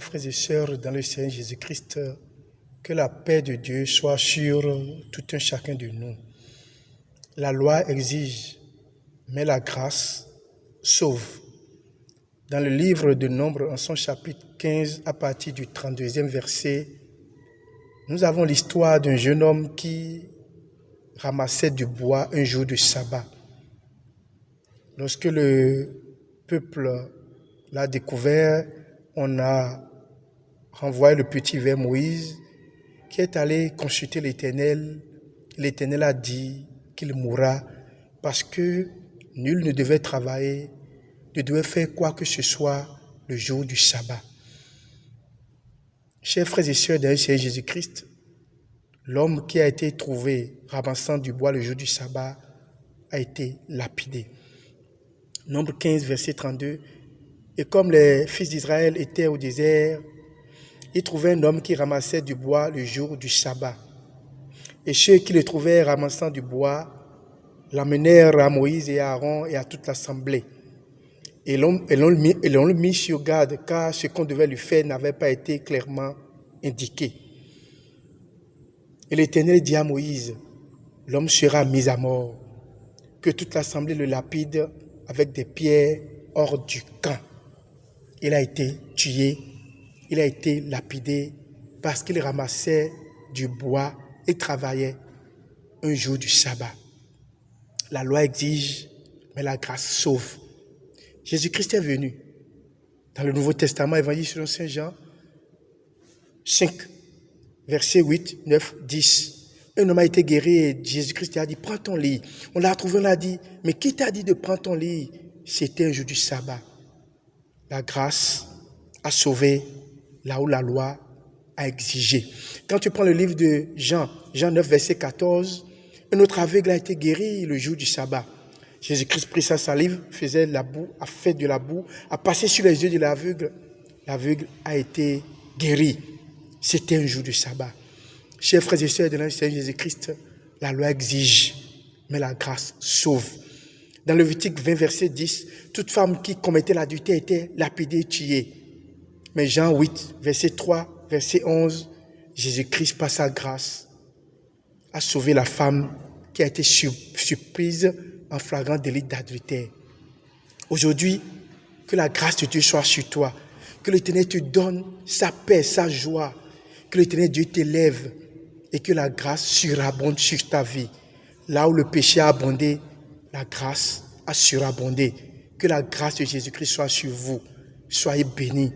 Frères et sœurs, dans le Seigneur Jésus-Christ, que la paix de Dieu soit sur tout un chacun de nous. La loi exige, mais la grâce sauve. Dans le livre de Nombres, en son chapitre 15, à partir du 32e verset, nous avons l'histoire d'un jeune homme qui ramassait du bois un jour de sabbat. Lorsque le peuple l'a découvert, on a renvoyé le petit vers Moïse, qui est allé consulter l'Éternel. L'Éternel a dit qu'il mourra parce que nul ne devait travailler, ne devait faire quoi que ce soit le jour du sabbat. Chers frères et sœurs dans le Seigneur Jésus-Christ, l'homme qui a été trouvé ramassant du bois le jour du sabbat a été lapidé. Nombre 15, verset 32. Et comme les fils d'Israël étaient au désert, ils trouvaient un homme qui ramassait du bois le jour du sabbat. Et ceux qui le trouvaient ramassant du bois l'amenèrent à Moïse et à Aaron et à toute l'assemblée. Et l'on le mis sur garde, car ce qu'on devait lui faire n'avait pas été clairement indiqué. Et l'Éternel dit à Moïse, l'homme sera mis à mort, que toute l'assemblée le lapide avec des pierres hors du camp. Il a été tué, il a été lapidé parce qu'il ramassait du bois et travaillait un jour du sabbat. La loi exige, mais la grâce sauve. Jésus-Christ est venu. Dans le Nouveau Testament, Évangile selon Saint Jean, 5, versets 8, 9, 10. Un homme a été guéri et Jésus-Christ a dit, prends ton lit. On l'a trouvé, on l'a dit, mais qui t'a dit de prendre ton lit? C'était un jour du sabbat. La grâce a sauvé là où la loi a exigé. Quand tu prends le livre de Jean 9, verset 14, un autre aveugle a été guéri le jour du sabbat. Jésus-Christ prit sa salive, faisait la boue, a fait de la boue, a passé sur les yeux de l'aveugle. L'aveugle a été guéri. C'était un jour du sabbat. Chers frères et sœurs de notre Seigneur Jésus-Christ, la loi exige, mais la grâce sauve. Dans le Lévitique 20, verset 10, toute femme qui commettait l'adultère était lapidée et tuée. Mais Jean 8, verset 3, verset 11, Jésus-Christ, par sa grâce, a sauvé la femme qui a été surprise en flagrant délit d'adultère. Aujourd'hui, que la grâce de Dieu soit sur toi, que l'Éternel te donne sa paix, sa joie, que l'Éternel Dieu t'élève et que la grâce surabonde sur ta vie. Là où le péché a abondé, la grâce a surabondé. Que la grâce de Jésus-Christ soit sur vous. Soyez bénis